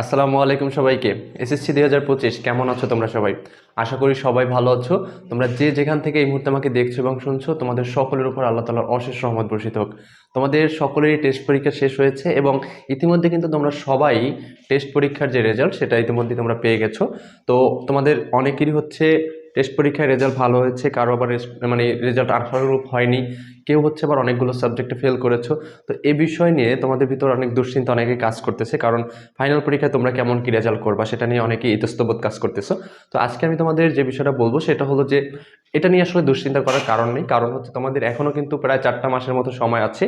আসসালামু আলাইকুম সবাইকে। এসএসসি 2025 কেমন আছো তোমরা সবাই? আশা করি সবাই ভালো আছো। তোমরা যে যেখান থেকে এই মুহূর্তে আমাকে দেখছো এবং শুনছো, তোমাদের সকলের উপর আল্লাহ তাআলার অশেষ রহমত বর্ষিত হোক। তোমাদের সকলেরই টেস্ট পরীক্ষা শেষ হয়েছে এবং ইতিমধ্যে কিন্তু তোমরা সবাই টেস্ট পরীক্ষার যে রেজাল্ট সেটা ইতিমধ্যে তোমরা পেয়ে গেছো। তো তোমাদের অনেকেরই হচ্ছে টেস্ট পরীক্ষায় রেজাল্ট ভালো হয়েছে, কারো আবার রেজাল্ট আশানুরূপ হয়নি, কেউ হচ্ছে আবার অনেকগুলো সাবজেক্টে ফেল করেছো। তো এই বিষয় নিয়ে তোমাদের ভিতর অনেক দুশ্চিন্তা অনেকেই কাজ করতেছে, কারণ ফাইনাল পরীক্ষায় তোমরা কেমন কি রেজাল্ট করবা সেটা নিয়ে অনেকেই ইতস্তবোধ কাজ করতেছো। তো আজকে আমি তোমাদের যে বিষয়টা বলবো সেটা হলো যে এটা নিয়ে আসলে দুশ্চিন্তা করার কারণ নেই। কারণ হচ্ছে তোমাদের এখনো কিন্তু প্রায় 4টা মাসের মতো সময় আছে।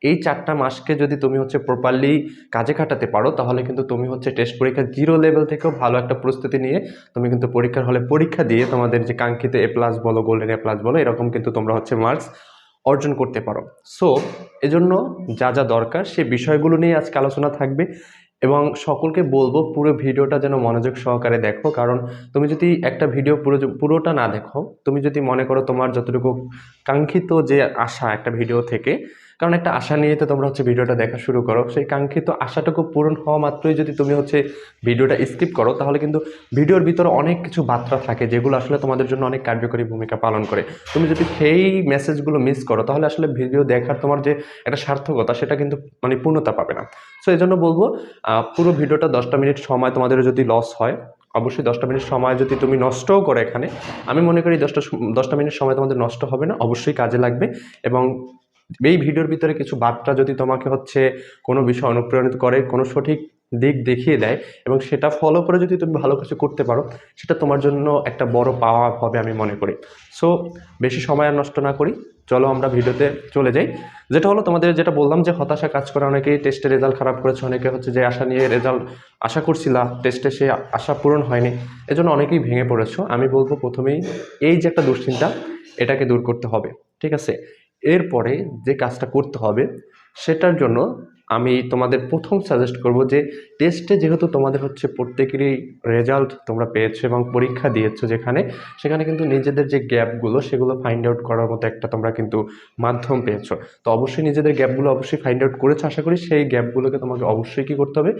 এই 4টা মাসকে যদি তুমি হচ্ছে প্রপারলি কাজে খাটাতে পারো, তাহলে কিন্তু তুমি হচ্ছে টেস্ট পরীক্ষা জিরো লেভেল থেকেও ভালো একটা প্রস্তুতি নিয়ে তুমি কিন্তু পরীক্ষার হলে পরীক্ষা দিয়ে তোমাদের যে কাঙ্ক্ষিত A+ বলো, গোল্ডেন A+ বলো, এরকম কিন্তু তোমরা হচ্ছে মার্কস অর্জন করতে পারো। সো এজন্য যা যা দরকার সে বিষয়গুলো নিয়ে আজকে আলোচনা থাকবে এবং সকলকে বলবো পুরো ভিডিওটা যেন মনোযোগ সহকারে দেখো। কারণ তুমি যদি একটা ভিডিও পুরোটা না দেখো, তুমি যদি মনে করো তোমার যতটুকু কাঙ্ক্ষিত যে আশা একটা ভিডিও থেকে, কারণ একটা আশা নিয়ে তো তোমরা হচ্ছে ভিডিওটা দেখা শুরু করো, সেই কাঙ্ক্ষিত আশাটুকু পূরণ হওয়া মাত্রই যদি তুমি হচ্ছে ভিডিওটা স্কিপ করো, তাহলে কিন্তু ভিডিওর ভিতরে অনেক কিছু বার্তা থাকে যেগুলো আসলে তোমাদের জন্য অনেক কার্যকরী ভূমিকা পালন করে। তুমি যদি সেই মেসেজগুলো মিস করো, তাহলে আসলে ভিডিও দেখার তোমার যে একটা সার্থকতা সেটা কিন্তু পূর্ণতা পাবে না। সো এই জন্য বলবো পুরো ভিডিওটা 10টা মিনিট সময় তোমাদের যদি লস হয়, অবশ্যই 10টা মিনিট সময় যদি তুমি নষ্টও করো এখানে, আমি মনে করি 10টা মিনিট সময় তোমাদের নষ্ট হবে না, অবশ্যই কাজে লাগবে। এবং এই ভিডিওর ভিতরে কিছু বার্তা যদি তোমাকে হচ্ছে কোনো বিষয় অনুপ্রাণিত করে, কোনো সঠিক দিক দেখিয়ে দেয় এবং সেটা ফলো করে যদি তুমি ভালো কিছু করতে পারো, সেটা তোমার জন্য একটা বড় পাওয়া হবে আমি মনে করি। সো বেশি সময় আর নষ্ট না করি, চলো আমরা ভিডিওতে চলে যাই। যেটা হলো তোমাদের যেটা বললাম যে হতাশা কাজ করে, অনেকেই টেস্টে রেজাল্ট খারাপ করেছে, অনেকে হচ্ছে যে আশা নিয়ে রেজাল্ট আশা করছিলা, টেস্টে সে আশা পূরণ হয়নি, এজন্য অনেকেই ভেঙে পড়েছো। আমি বলবো প্রথমেই এই যে একটা দুশ্চিন্তা, এটাকে দূর করতে হবে, ঠিক আছে? এরপরে যে কাজটা করতে হবে সেটার জন্য আমি তোমাদের প্রথম সাজেস্ট করব যে টেস্টে যেহেতু তোমাদের হচ্ছে প্রত্যেকেরই রেজাল্ট তোমরা পেয়েছো এবং পরীক্ষা দিয়েছো, সেখানে কিন্তু নিজেদের যে গ্যাপগুলো সেগুলো ফাইন্ড আউট করার মতো একটা তোমরা কিন্তু মাধ্যম পেয়েছো। তো অবশ্যই নিজেদের গ্যাপগুলো অবশ্যই ফাইন্ড আউট করেছো আশা করি। সেই গ্যাপগুলোকে তোমাকে অবশ্যই কী করতে হবে,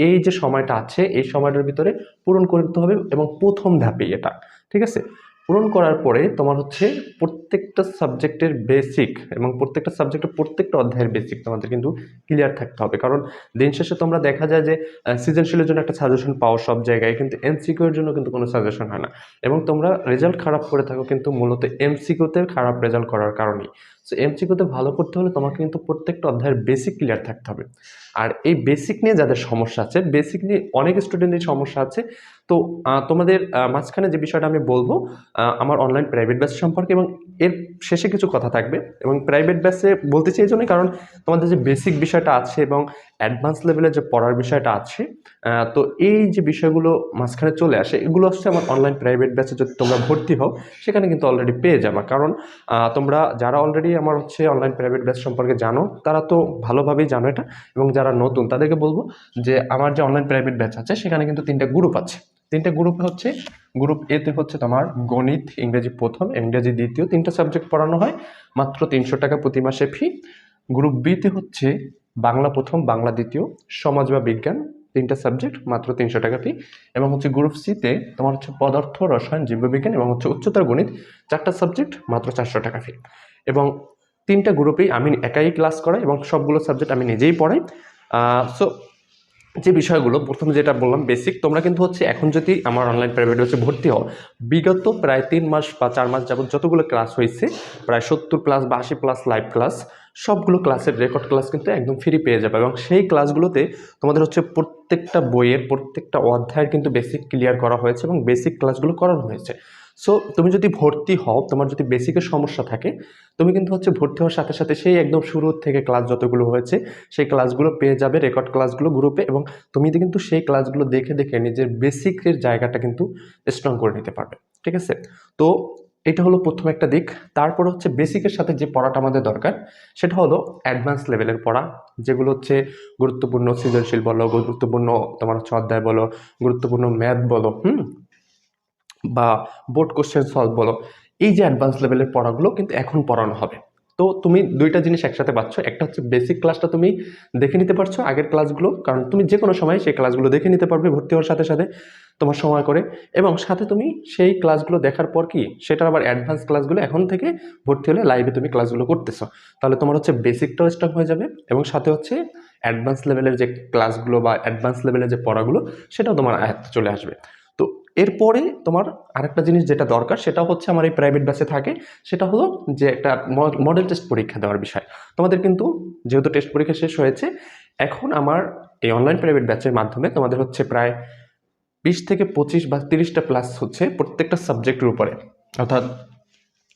এই যে সময়টা আছে এই সময়টার ভিতরে পূরণ করতে হবে এবং প্রথম ধাপেই এটা, ঠিক আছে? পূরণ করার পরে তোমার হচ্ছে প্রত্যেকটা সাবজেক্টের বেসিক এবং প্রত্যেকটা সাবজেক্টের প্রত্যেকটা অধ্যায়ের বেসিক তোমাদের কিন্তু ক্লিয়ার থাকতে হবে। কারণ দিন শেষে তোমরা দেখা যায় যে সৃজনশীলের জন্য একটা সাজেশন পাও সব জায়গায়, কিন্তু এমসিকিউ এর জন্য কিন্তু কোনো সাজেশন হয় না। এবং তোমরা রেজাল্ট খারাপ করে থাকো কিন্তু মূলত এমসিকিউতে খারাপ রেজাল্ট করার কারণেই। সো এমসিকিউতে ভালো করতে হলে তোমাকে কিন্তু প্রত্যেকটা অধ্যায়ের বেসিক ক্লিয়ার থাকতে হবে। আর এই বেসিক নিয়ে যাদের সমস্যা আছে, বেসিক নিয়ে অনেক স্টুডেন্টের সমস্যা আছে। তো তোমাদের মাঝখানে যে বিষয়টা আমি বলবো আমার অনলাইন প্রাইভেট ব্যাচ সম্পর্কে, এবং এর শেষে কিছু কথা থাকবে। এবং প্রাইভেট ব্যাচে বলতে চাই এই জন্যই, কারণ তোমাদের যে বেসিক বিষয়টা আছে এবং অ্যাডভান্স লেভেলের যে পড়ার বিষয়টা আছে, তো এই যে বিষয়গুলো মাঝখানে চলে আসে, এগুলো হচ্ছে আমার অনলাইন প্রাইভেট ব্যাচে যদি তোমরা ভর্তি হও সেখানে কিন্তু অলরেডি পেয়ে যাবা। কারণ তোমরা যারা অলরেডি আমার হচ্ছে অনলাইন প্রাইভেট ব্যাচ সম্পর্কে জানো তারা তো ভালোভাবেই জানো এটা, এবং যারা নতুন তাদেরকে বলবো যে আমার যে অনলাইন প্রাইভেট ব্যাচ আছে সেখানে কিন্তু 3টা গ্রুপ আছে। 3টা গ্রুপে হচ্ছে, গ্রুপ এতে হচ্ছে তোমার গণিত, ইংরেজি প্রথম, ইংরেজি দ্বিতীয়, 3টা সাবজেক্ট পড়ানো হয়, মাত্র 300 টাকা প্রতি মাসে ফি। গ্রুপ বিতে হচ্ছে বাংলা প্রথম, বাংলা দ্বিতীয়, সমাজ বা বিজ্ঞান, 3টা সাবজেক্ট, মাত্র 300 টাকা ফি। এবং হচ্ছে গ্রুপ সিতে তোমার হচ্ছে পদার্থ, রসায়ন, জীববিজ্ঞান এবং হচ্ছে উচ্চতর গণিত, 4টা সাবজেক্ট, মাত্র 400 টাকা ফি। এবং 3টা গ্রুপেই আমি একাই ক্লাস করাই এবং সবগুলো সাবজেক্ট আমি নিজেই পড়াই। সো যে বিষয়গুলো প্রথম যেটা বললাম বেসিক, তোমরা কিন্তু হচ্ছে এখন যদি আমার অনলাইন প্রাইভেট হচ্ছে ভর্তি হও, বিগত প্রায় 3 মাস বা 4 মাস যাবত যতগুলো ক্লাস হয়েছে, প্রায় 70+ বা 80+ লাইভ ক্লাস, সবগুলো ক্লাসের রেকর্ড ক্লাস কিন্তু একদম ফ্রি পেয়ে যাবে। এবং সেই ক্লাসগুলোতে তোমাদের হচ্ছে প্রত্যেকটা বইয়ের প্রত্যেকটা অধ্যায়ের কিন্তু বেসিক ক্লিয়ার করা হয়েছে এবং বেসিক ক্লাসগুলো করানো হয়েছে। সো তুমি যদি ভর্তি হও, তোমার যদি বেসিকের সমস্যা থাকে, তুমি কিন্তু হচ্ছে ভর্তি হওয়ার সাথে সাথে সেই একদম শুরু থেকে ক্লাস যতগুলো হয়েছে সেই ক্লাসগুলো পেয়ে যাবে, রেকর্ড ক্লাসগুলো গ্রুপে। এবং তুমি কিন্তু সেই ক্লাসগুলো দেখে দেখে নিজের বেসিকের জায়গাটা কিন্তু স্ট্রং করে নিতে পারবে, ঠিক আছে? তো এটা হলো প্রথম একটা দিক। তারপর হচ্ছে বেসিকের সাথে যে পড়াটা আমাদের দরকার সেটা হলো অ্যাডভান্স লেভেলের পড়া, যেগুলো হচ্ছে গুরুত্বপূর্ণ সৃজনশীল বলো, গুরুত্বপূর্ণ তোমার হচ্ছে অধ্যায় বলো, গুরুত্বপূর্ণ ম্যাথ বলো, বা বোর্ড কোশ্চেন সলভ বলো, এই যে অ্যাডভান্স লেভেলের পড়াগুলো কিন্তু এখন পড়ানো হবে। তো তুমি দুইটা জিনিস একসাথে পাচ্ছ। একটা হচ্ছে বেসিক ক্লাসটা তুমি দেখে নিতে পারছো আগের ক্লাসগুলো, কারণ তুমি যে কোনো সময় সেই ক্লাসগুলো দেখে নিতে পারবে ভর্তি হওয়ার সাথে সাথে তোমার সময় করে। এবং সাথে তুমি সেই ক্লাসগুলো দেখার পর কি সেটার আবার অ্যাডভান্স ক্লাসগুলো এখন থেকে ভর্তি হলে লাইভে তুমি ক্লাসগুলো করতেছো, তাহলে তোমার হচ্ছে বেসিকটাও স্ট্রং হয়ে যাবে এবং সাথে হচ্ছে অ্যাডভান্স লেভেলের যে ক্লাসগুলো বা অ্যাডভান্স লেভেলের যে পড়াগুলো সেটাও তোমার আয়ত্তে চলে আসবে। তো এরপরে তোমার আরেকটা জিনিস যেটা দরকার সেটা হচ্ছে আমার এই প্রাইভেট ব্যাচে থাকে, সেটা হলো যে একটা মডেল টেস্ট পরীক্ষা দেওয়ার বিষয়। তোমাদের কিন্তু যেহেতু টেস্ট পরীক্ষা শেষ হয়েছে, এখন আমার এই অনলাইন প্রাইভেট ব্যাচের মাধ্যমে তোমাদের হচ্ছে প্রায় 20 থেকে 25 বা 30টা প্লাস হচ্ছে প্রত্যেকটা সাবজেক্টের উপরে, অর্থাৎ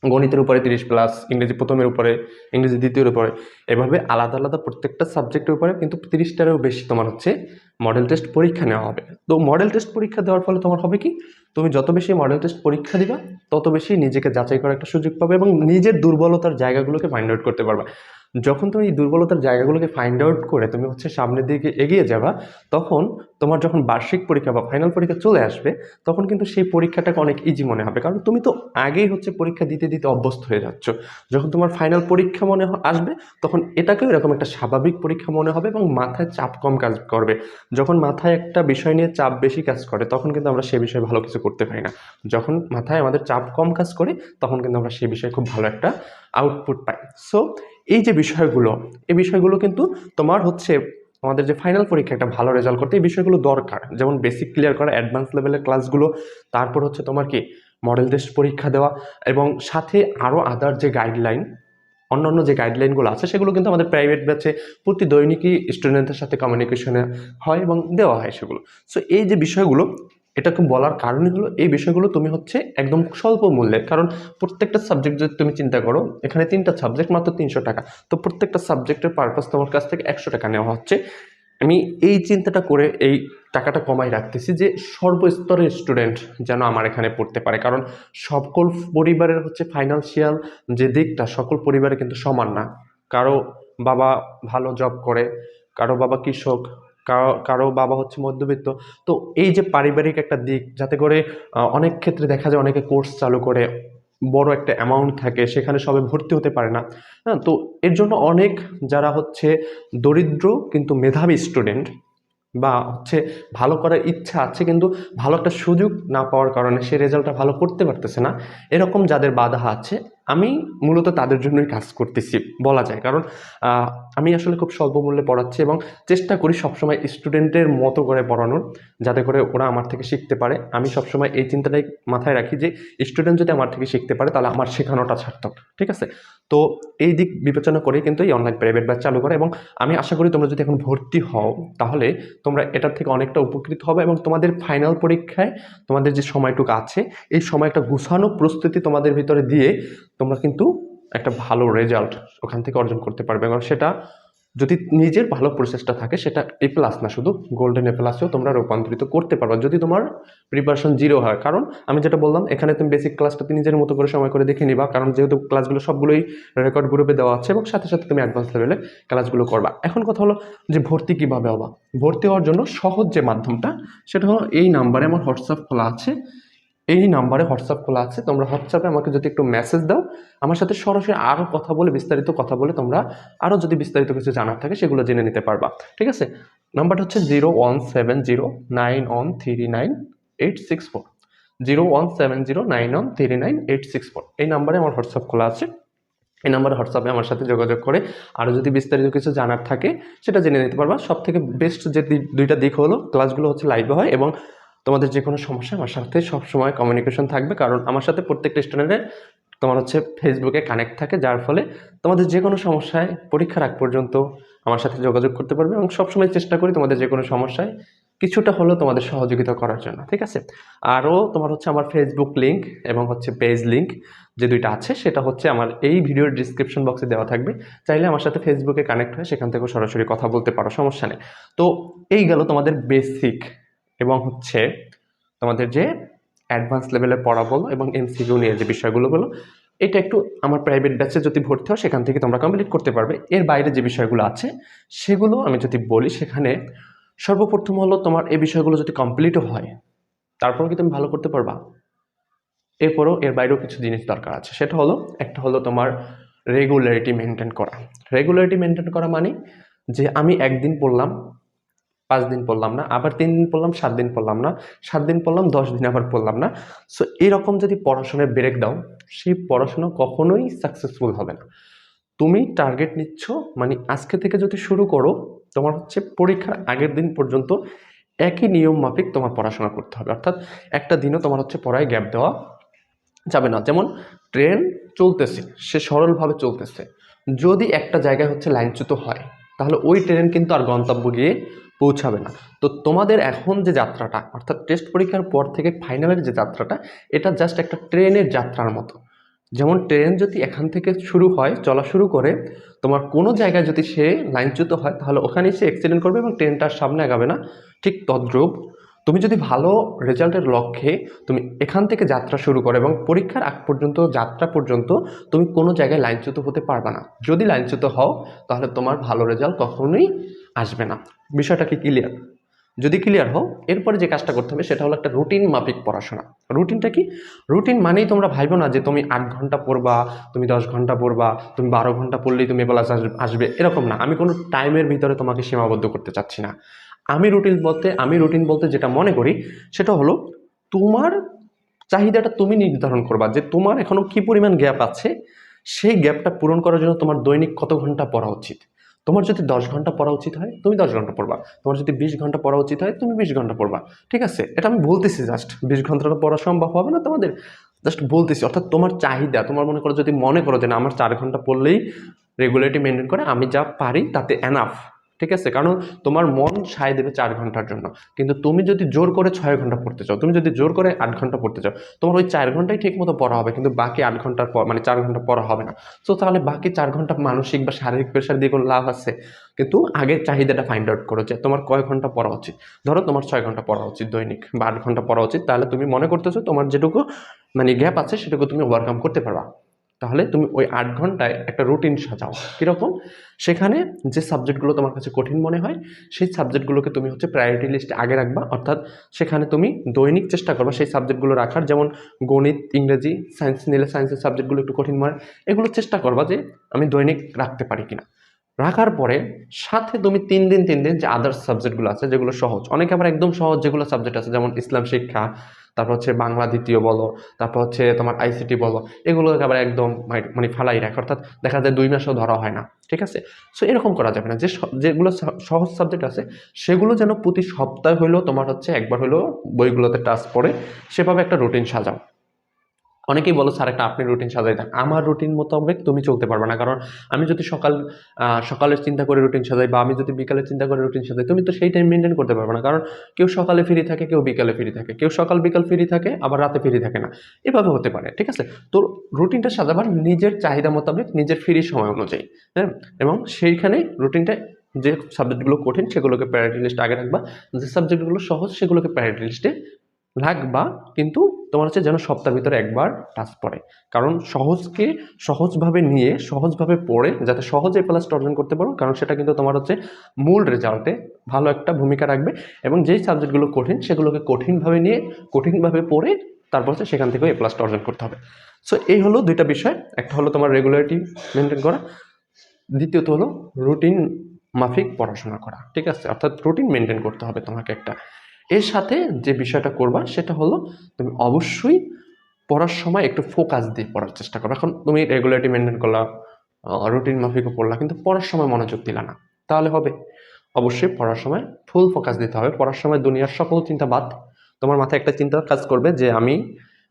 গণিতের উপরে 30 প্লাস, ইংরেজি প্রথমের উপরে, ইংরেজি দ্বিতীয়ের উপরে, এভাবে আলাদা আলাদা প্রত্যেকটা সাবজেক্টের উপরে কিন্তু 30টারও বেশি তোমার হচ্ছে মডেল টেস্ট পরীক্ষা নেওয়া হবে। তো মডেল টেস্ট পরীক্ষা দেওয়ার ফলে তোমার হবে কি, তুমি যত বেশি মডেল টেস্ট পরীক্ষা দিবা তত বেশি নিজেকে যাচাই করার একটা সুযোগ পাবে এবং নিজের দুর্বলতার জায়গাগুলোকে ফাইন্ড আউট করতে পারবা। যখন তুমি এই দুর্বলতার জায়গাগুলোকে ফাইন্ড আউট করে তুমি হচ্ছে সামনের দিকে এগিয়ে যাবা, তখন তোমার যখন বার্ষিক পরীক্ষা বা ফাইনাল পরীক্ষা চলে আসবে তখন কিন্তু সেই পরীক্ষাটাকে অনেক ইজি মনে হবে, কারণ তুমি তো আগেই হচ্ছে পরীক্ষা দিতে দিতে অভ্যস্ত হয়ে যাচ্ছ। যখন তোমার ফাইনাল পরীক্ষা আসবে তখন এটাকেও এরকম একটা স্বাভাবিক পরীক্ষা মনে হবে এবং মাথায় চাপ কম কাজ করবে। যখন মাথায় একটা বিষয় নিয়ে চাপ বেশি কাজ করে তখন কিন্তু আমরা সে বিষয়ে ভালো কিছু করতে পারি না। যখন মাথায় আমাদের চাপ কম কাজ করে তখন কিন্তু আমরা সেই বিষয়ে খুব ভালো একটা আউটপুট পাই। সো এই যে বিষয়গুলো, এই বিষয়গুলো কিন্তু তোমার হচ্ছে আমাদের যে ফাইনাল পরীক্ষা একটা ভালো রেজাল্ট করতে এই বিষয়গুলো দরকার, যেমন বেসিক ক্লিয়ার করা, অ্যাডভান্স লেভেলের ক্লাসগুলো, তারপর হচ্ছে তোমার কি মডেল টেস্ট পরীক্ষা দেওয়া, এবং সাথে আরও আদার যে গাইডলাইন, অন্যান্য যে গাইডলাইনগুলো আছে সেগুলো কিন্তু আমাদের প্রাইভেট ব্যাচে প্রতি দৈনিকই স্টুডেন্টদের সাথে কমিউনিকেশনে হয় এবং দেওয়া হয় সেগুলো। সো এই যে বিষয়গুলো, এটাকে বলার কারণই হলো এই বিষয়গুলো তুমি হচ্ছে একদম স্বল্প মূল্যে, কারণ প্রত্যেকটা সাবজেক্ট যদি তুমি চিন্তা করো, এখানে 3টা সাবজেক্ট মাত্র 300 টাকা, তো প্রত্যেকটা সাবজেক্টের পারপাস তোমার কাছ থেকে 100 টাকা নেওয়া হচ্ছে। আমি এই চিন্তাটা করে এই টাকাটা কমাই রাখতেছি যে সর্বস্তরের স্টুডেন্ট যেন আমার এখানে পড়তে পারে, কারণ সকল পরিবারের হচ্ছে ফাইন্যান্সিয়াল যে দিকটা সকল পরিবারে কিন্তু সমান না। কারো বাবা ভালো জব করে, কারো বাবা কৃষক, কারো বাবা হচ্ছে মধ্যবিত্ত। তো এই যে পারিবারিক একটা দিক, যাতে করে অনেক ক্ষেত্রে দেখা যায় অনেকে কোর্স চালু করে বড় একটা অ্যামাউন্ট থাকে, সেখানে সবাই ভর্তি হতে পারে না। হ্যাঁ, তো এর জন্য অনেক যারা হচ্ছে দরিদ্র কিন্তু মেধাবী স্টুডেন্ট বা হচ্ছে ভালো করার ইচ্ছা আছে কিন্তু ভালো একটা সুযোগ না পাওয়ার কারণে সে রেজাল্টটা ভালো করতে পারতেছে না, এরকম যাদের বাধা আছে, আমি মূলত তাদের জন্যই কাজ করতেছি বলা যায়। কারণ আমি আসলে খুব স্বল্প মূল্যে পড়াচ্ছি এবং চেষ্টা করি সবসময় স্টুডেন্টের মতো করে পড়ানোর, যাতে করে ওরা আমার থেকে শিখতে পারে। আমি সবসময় এই চিন্তাটাই মাথায় রাখি যে স্টুডেন্ট যদি আমার থেকে শিখতে পারে তাহলে আমার শেখানোটা সার্থক, ঠিক আছে? তো এই দিক বিবেচনা করেই কিন্তু এই অনলাইন প্রাইভেট ব্যাচ চালু করে এবং আমি আশা করি তোমরা যদি এখন ভর্তি হও তাহলে তোমরা এটার থেকে অনেকটা উপকৃত হবে এবং তোমাদের ফাইনাল পরীক্ষায় তোমাদের যে সময়টুকু আছে এই সময় একটা গুছানো প্রস্তুতি তোমাদের ভিতরে দিয়ে তোমরা কিন্তু একটা ভালো রেজাল্ট ওখান থেকে অর্জন করতে পারবে। এবং সেটা যদি নিজের ভালো প্রসেসটা থাকে সেটা এ প্লাস না, শুধু গোল্ডেন এ প্লাসেও তোমরা রূপান্তরিত করতে পারবে যদি তোমার প্রিপারেশন জিরো হয়। কারণ আমি যেটা বললাম, এখানে তুমি বেসিক ক্লাসটা নিজের মতো করে সময় করে দেখে নিবা, কারণ যেহেতু ক্লাসগুলো সবগুলোই রেকর্ড গ্রুপে দেওয়া আছে এবং সাথে সাথে তুমি অ্যাডভান্স লেভেলে ক্লাসগুলো করবা। এখন কথা হলো যে ভর্তি কিভাবে হবা। ভর্তি হওয়ার জন্য সহজ যে মাধ্যমটা সেটা হলো এই নাম্বারে আমার হোয়াটসঅ্যাপ খোলা আছে, এই নাম্বারে হোয়াটসঅ্যাপ খোলা আছে, তোমরা হোয়াটসঅ্যাপে আমাকে যদি একটু মেসেজ দাও, আমার সাথে সরাসরি আরও কথা বলে বিস্তারিত কথা বলে তোমরা আরও যদি বিস্তারিত কিছু জানার থাকে সেগুলো জেনে নিতে পারবা, ঠিক আছে? নাম্বারটা হচ্ছে 01709139864, 01709139864। এই নাম্বারে আমার হোয়াটসঅ্যাপ খোলা আছে। এই নাম্বারে হোয়াটসঅ্যাপে আমার সাথে যোগাযোগ করে আরও যদি বিস্তারিত কিছু জানার থাকে সেটা জেনে নিতে পারবা। সব থেকে বেস্ট যে দুইটা দিক হলো, ক্লাসগুলো হচ্ছে লাইভে হয় এবং তোমাদের যে কোনো সমস্যা আমার সাথে সবসময় কমিউনিকেশন থাকবে, কারণ আমার সাথে প্রত্যেকটা স্টুডেন্টের তোমার হচ্ছে ফেসবুকে কানেক্ট থাকে, যার ফলে তোমাদের যে কোনো সমস্যায় পরীক্ষার আগ পর্যন্ত আমার সাথে যোগাযোগ করতে পারবে এবং সবসময় চেষ্টা করি তোমাদের যে কোনো সমস্যায় কিছুটা হলেও তোমাদের সহযোগিতা করার জন্য, ঠিক আছে? আরও তোমার হচ্ছে আমার ফেসবুক লিঙ্ক এবং হচ্ছে পেজ লিঙ্ক যে দুইটা আছে সেটা হচ্ছে আমার এই ভিডিওর ডিসক্রিপশন বক্সে দেওয়া থাকবে, চাইলে আমার সাথে ফেসবুকে কানেক্ট হয়ে সেখান থেকেও সরাসরি কথা বলতে পারো, সমস্যা নেই। তো এই গেল তোমাদের বেসিক এবং হচ্ছে তোমাদের যে অ্যাডভান্স লেভেলের পড়া বলো এবং এমসিকিউ নিয়ে যে বিষয়গুলো বলো, এটা একটু আমার প্রাইভেট ব্যাচে যদি ভর্তি হও সেখান থেকে তোমরা কমপ্লিট করতে পারবে। এর বাইরে যে বিষয়গুলো আছে সেগুলো আমি যদি বলি, সেখানে সর্বপ্রথম হলো তোমার এই বিষয়গুলো যদি কমপ্লিটও হয় তারপর কি তুমি ভালো করতে পারবা। এরপরও এর বাইরেও কিছু জিনিস দরকার আছে, সেটা হলো একটা হলো তোমার রেগুলারিটি মেনটেন করা। রেগুলারিটি মেনটেন করা মানে যে আমি একদিন পড়লাম, 5 দিন পড়লাম না, আবার 3 দিন পড়লাম, 7 দিন পড়লাম না, 7 দিন পড়লাম, 10 দিন আবার পড়লাম না। সো এরকম যদি পড়াশোনায় ব্রেক দাও, সেই পড়াশোনা কখনোই সাকসেসফুল হবে না। তুমি টার্গেট নিচ্ছ, মানে আজকে থেকে যদি শুরু করো, তোমার হচ্ছে পরীক্ষার আগের দিন পর্যন্ত একই নিয়ম মাফিক তোমার পড়াশোনা করতে হবে। অর্থাৎ একটা দিনও তোমার হচ্ছে পড়ায় গ্যাপ দেওয়া যাবে না। যেমন ট্রেন চলতেছে, সে সরলভাবে চলতেছে, যদি একটা জায়গায় হচ্ছে লাইনচ্যুত হয়, তাহলে ওই ট্রেন কিন্তু আর গন্তব্য গিয়ে পৌঁছাবে না। তো তোমাদের এখন যে যাত্রাটা, অর্থাৎ টেস্ট পরীক্ষার পর থেকে ফাইনালের যে যাত্রাটা, এটা জাস্ট একটা ট্রেনের যাত্রার মতো। যেমন ট্রেন যদি এখান থেকে শুরু হয়, চলা শুরু করে, তোমার কোনো জায়গায় যদি সে লাইনচ্যুত হয়, তাহলে ওখানেই সে অ্যাক্সিডেন্ট করবে এবং ট্রেনটার সামনে আগাবে না। ঠিক তদ্রূপ তুমি যদি ভালো রেজাল্টের লক্ষ্যে তুমি এখান থেকে যাত্রা শুরু করো এবং পরীক্ষার আগ পর্যন্ত, যাত্রা পর্যন্ত তুমি কোনো জায়গায় লাইনচ্যুত হতে পারবে না। যদি লাইনচ্যুত হও, তাহলে তোমার ভালো রেজাল্ট কখনোই আসবে না। বিষয়টা কি ক্লিয়ার? যদি ক্লিয়ার হও, এরপরে যে কাজটা করতে হবে সেটা হলো একটা রুটিন মাফিক পড়াশোনা। রুটিনটা কি? রুটিন মানেই তোমরা ভাইবো না যে তুমি 8 ঘন্টা পড়বা, তুমি 10 ঘন্টা পড়বা, তুমি 12 ঘন্টা পড়লেই তুমি প্লাস আসবে, এরকম না। আমি কোনো টাইমের ভিতরে তোমাকে সীমাবদ্ধ করতে চাচ্ছি না। আমি রুটিন বলতে যেটা মনে করি সেটা হলো তোমার চাহিদাটা তুমি নির্ধারণ করবা, যে তোমার এখনো কি পরিমাণ গ্যাপ আছে, সেই গ্যাপটা পূরণ করার জন্য তোমার দৈনিক কত ঘন্টা পড়া উচিত। তোমার যদি 10 ঘন্টা পড়া উচিত হয়, তুমি 10 ঘন্টা পড়বা। তোমার যদি 20 ঘন্টা পড়া উচিত হয়, তুমি 20 ঘন্টা পড়বা। ঠিক আছে, এটা আমি বলতেছি, জাস্ট 20 ঘন্টা পড়া সম্ভব হবে না তোমাদের, জাস্ট বলতেছি। অর্থাৎ তোমার চাহিদা, তোমার মনে করো, যদি মনে করো যে না, আমার 4 ঘন্টা পড়লেই রেগুলারিটি মেনটেন করে আমি যা পারি তাতে এনাফ, ঠিক আছে, কারণ তোমার মন সায় দেবে 4 ঘন্টার জন্য। কিন্তু তুমি যদি জোর করে 6 ঘন্টা পড়তে চাও, তুমি যদি জোর করে 8 ঘন্টা পড়তে চাও, তোমার ওই 4 ঘন্টাই ঠিক মতো পড়া হবে, কিন্তু বাকি 8 ঘন্টার পর, মানে 4 ঘন্টা পড়া হবে না। তো তাহলে বাকি 4 ঘন্টা মানসিক বা শারীরিক প্রেশার দিয়ে কোনো লাভ আছে? কিন্তু আগের চাহিদাটা ফাইন্ড আউট করো যে তোমার কয় ঘন্টা পড়া উচিত। ধরো তোমার 6 ঘন্টা পড়া উচিত দৈনিক, বা 8 ঘন্টা পড়া উচিত, তাহলে তুমি মনে করতেছো তোমার যেটুকু মানে গ্যাপ আছে সেটুকু তুমি ওভারকাম করতে পারবা। তাহলে তুমি ওই 8 ঘন্টায় একটা রুটিন সাজাও। কীরকম? সেখানে যে সাবজেক্টগুলো তোমার কাছে কঠিন মনে হয়, সেই সাবজেক্টগুলোকে তুমি হচ্ছে প্রায়োরিটি লিস্টে আগে রাখবা। অর্থাৎ সেখানে তুমি দৈনিক চেষ্টা করবা সেই সাবজেক্টগুলো রাখার। যেমন গণিত, ইংরেজি, সায়েন্স নিলে সায়েন্সের সাবজেক্টগুলো একটু কঠিন মনে হয়, এগুলো চেষ্টা করবা যে আমি দৈনিক রাখতে পারি কিনা। রাখার পরে সাথে তুমি 3 দিন যে আদার্স সাবজেক্টগুলো আছে যেগুলো সহজ, অনেকে আবার একদম সহজ যেগুলো সাবজেক্ট আছে, যেমন ইসলাম শিক্ষা, তারপর হচ্ছে বাংলা দ্বিতীয় বলো, তারপর হচ্ছে তোমার আইসিটি বলো, এগুলোকে আবার একদম মানে ফালাই রাখে, অর্থাৎ দেখা যায় 2 মাসও ধরা হয় না। ঠিক আছে, সো এরকম করা যাবে না। যেগুলো সহজ সাবজেক্ট আছে সেগুলো যেন প্রতি সপ্তাহে হইলেও তোমার হচ্ছে একবার হলেও বইগুলোতে টাচ পড়ে, সেভাবে একটা রুটিন সাজাও। অনেকেই বলো স্যার একটা আপনি রুটিন সাজাই দেন। আমার রুটিন মোতাবেক তুমি চলতে পারবে না, কারণ আমি যদি সকালের চিন্তা করে রুটিন সাজাই, বা আমি যদি বিকালের চিন্তা করে রুটিন সাজাই, তুমি তো সেই টাইম মেনটেন করতে পারবে না। কারণ কেউ সকালে ফ্রি থাকে, কেউ বিকালে ফ্রি থাকে, কেউ সকাল বিকাল ফ্রি থাকে, আবার রাতে ফ্রি থাকে না, এভাবে হতে পারে। ঠিক আছে, তো রুটিনটা সাজাবার নিজের চাহিদা মোতাবেক, নিজের ফ্রি সময় অনুযায়ী, হ্যাঁ। এবং সেইখানে রুটিনটা, যে সাবজেক্টগুলো কঠিন সেগুলোকে প্রায়োরিটি লিস্টে আগে রাখবা, যে সাবজেক্টগুলো সহজ সেগুলোকে প্রায়োরিটি লিস্টে রাখবা। কিন্তু তোমার হচ্ছে যেন সপ্তাহের ভিতরে একবার টাচ পড়ে, কারণ সহজকে সহজভাবে নিয়ে, সহজভাবে পড়ে যাতে সহজে প্লাস অর্জন করতে পারো, কারণ সেটা কিন্তু তোমার হচ্ছে মূল রেজাল্টে ভালো একটা ভূমিকা রাখবে। এবং যেই সাবজেক্টগুলো কঠিন সেগুলোকে কঠিনভাবে নিয়ে, কঠিনভাবে পড়ে, তারপর হচ্ছে সেখান থেকেও এ প্লাসটা অর্জন করতে হবে। সো এই হলো 2টা বিষয়, একটা হলো তোমার রেগুলারিটি মেনটেন করা, দ্বিতীয়ত হলো রুটিন মাফিক পড়াশোনা করা। ঠিক আছে, অর্থাৎ রুটিন মেনটেন করতে হবে তোমাকে একটা। এর সাথে যে বিষয়টা করবা সেটা হলো তুমি অবশ্যই পড়ার সময় একটু ফোকাস দিয়ে পড়ার চেষ্টা করো। এখন তুমি রেগুলারিটি মেনটেন করলা, রুটিন মাফিকও পড়লা, কিন্তু পড়ার সময় মনোযোগ দিলা না, তাহলে হবে? অবশ্যই পড়ার সময় ফুল ফোকাস দিতে হবে। পড়ার সময় দুনিয়ার সকল চিন্তা বাদ, তোমার মাথায় একটা চিন্তা কাজ করবে যে আমি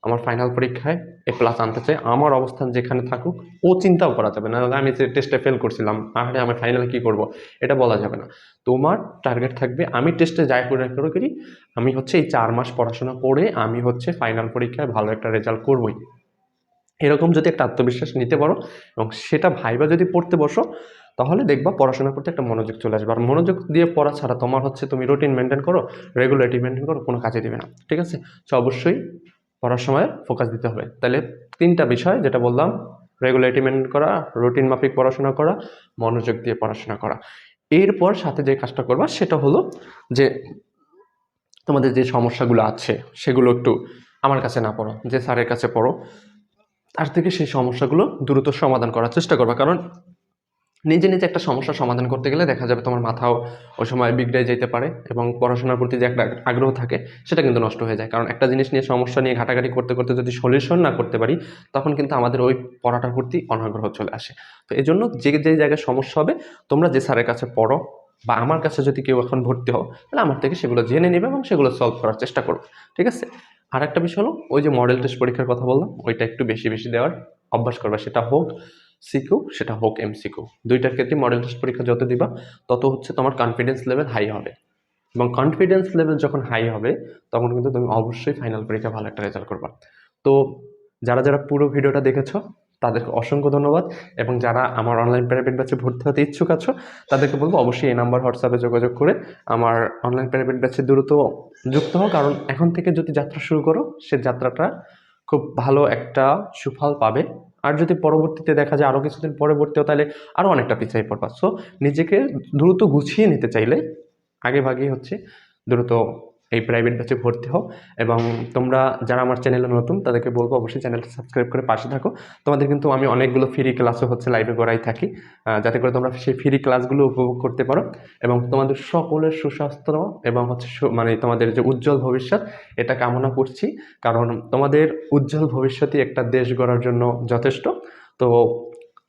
আমার ফাইনাল পরীক্ষায় এ প্লাস আনতে চাই, আমার অবস্থান যেখানে থাকুক। ও চিন্তাও করা যাবে না, আমি যে টেস্টে ফেল করছিলাম, আরে আমি ফাইনালে কী করবো, এটা বলা যাবে না। তোমার টার্গেট থাকবে আমি টেস্টে যাই করি, আমি হচ্ছে এই 4 মাস পড়াশোনা করে আমি হচ্ছে ফাইনাল পরীক্ষায় ভালো একটা রেজাল্ট করবই। এরকম যদি একটা আত্মবিশ্বাস নিতে পারো এবং সেটা ভাইবা যদি পড়তে বসো, তাহলে দেখবা পড়াশোনার প্রতি একটা মনোযোগ চলে আসবে। আর মনোযোগ দিয়ে পড়া ছাড়া তোমার হচ্ছে তুমি রুটিন মেনটেন করো, রেগুলারিটি মেনটেন করো, কোনো কাজে দিবে না। ঠিক আছে, সো অবশ্যই পড়ার সময় ফোকাস দিতে হবে। তাহলে 3টা বিষয় যেটা বললাম, রেগুলারিটি মেনটেন করা, রুটিন মাফিক পড়াশোনা করা, মনোযোগ দিয়ে পড়াশোনা করা। এরপর সাথে যে কাজটা করবা সেটা হলো যে তোমাদের যে সমস্যাগুলো আছে সেগুলো একটু আমার কাছে না পড়ো, যে স্যারের কাছে পড়ো। তার থেকে সেই সমস্যাগুলো দ্রুত সমাধান করার চেষ্টা করবা। কারণ নিজে নিজে একটা সমস্যার সমাধান করতে গেলে দেখা যাবে তোমার মাথাও ওই সময় বিগড়ে যেতে পারে এবং পড়াশোনার প্রতি যে একটা আগ্রহ থাকে সেটা কিন্তু নষ্ট হয়ে যায়। কারণ একটা জিনিস নিয়ে সমস্যা নিয়ে ঘাটাঘাটি করতে করতে যদি সলিউশন না করতে পারি, তখন কিন্তু আমাদের ওই পড়াটার প্রতি অনাগ্রহ চলে আসে। তো এই জন্য যে যে জায়গায় সমস্যা হবে, তোমরা যে স্যারের কাছে পড়ো বা আমার কাছে যদি কেউ এখন ভর্তি হও, তাহলে আমার থেকে সেগুলো জেনে নেবে এবং সেগুলো সলভ করার চেষ্টা করবে। ঠিক আছে? আর একটা বিষয় হলো, ওই যে মডেল টেস্ট পরীক্ষার কথা বললাম, ওইটা একটু বেশি বেশি দেওয়ার অভ্যাস করবা। সেটা হোক সিকিউ, সেটা হোক এমসিকিউ, দুইটার ক্ষেত্রে মডেল টেস্ট পরীক্ষা যত দিবা তত হচ্ছে তোমার কনফিডেন্স লেভেল হাই হবে। এবং কনফিডেন্স লেভেল যখন হাই হবে, তখন কিন্তু তুমি অবশ্যই ফাইনাল পরীক্ষা ভালো একটা রেজাল্ট করবা। তো যারা যারা পুরো ভিডিওটা দেখেছো তাদেরকে অসংখ্য ধন্যবাদ। এবং যারা আমার অনলাইন প্রাইভেট ব্যাচে ভর্তি হতে ইচ্ছুক আছো, তাদেরকে বলবো অবশ্যই এই নাম্বার হোয়াটসঅ্যাপে যোগাযোগ করে আমার অনলাইন প্রাইভেট ব্যাচে দ্রুত যুক্ত হও। কারণ এখন থেকে যদি যাত্রা শুরু করো, সে যাত্রাটা খুব ভালো একটা সুফল পাবে। আর যদি পরবর্তীতে দেখা যায় আরও কিছুদিন পরে ভর্তি হও, তাহলে আরও অনেকটা পিছিয়ে পড়বা। সো নিজেকে দ্রুত গুছিয়ে নিতে চাইলে আগে ভাগেই হচ্ছে দ্রুত এই প্রাইভেট ব্যাচে ভর্তি হও। এবং তোমরা যারা আমার চ্যানেলে নতুন, তাদেরকে বলবো অবশ্যই চ্যানেলটা সাবস্ক্রাইব করে পাশে থাকো। তোমাদের কিন্তু আমি অনেকগুলো ফ্রি ক্লাসও হচ্ছে লাইভে করাই থাকি, যাতে করে তোমরা সেই ফ্রি ক্লাসগুলো উপভোগ করতে পারো এবং তোমাদের সকলের সুস্বাস্থ্য এবং হচ্ছে মানে তোমাদের যে উজ্জ্বল ভবিষ্যৎ, এটা কামনা করছি। কারণ তোমাদের উজ্জ্বল ভবিষ্যৎই একটা দেশ গড়ার জন্য যথেষ্ট। তো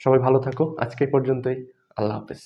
সবাই ভালো থাকো, আজকে এই পর্যন্তই। আল্লাহ হাফেজ।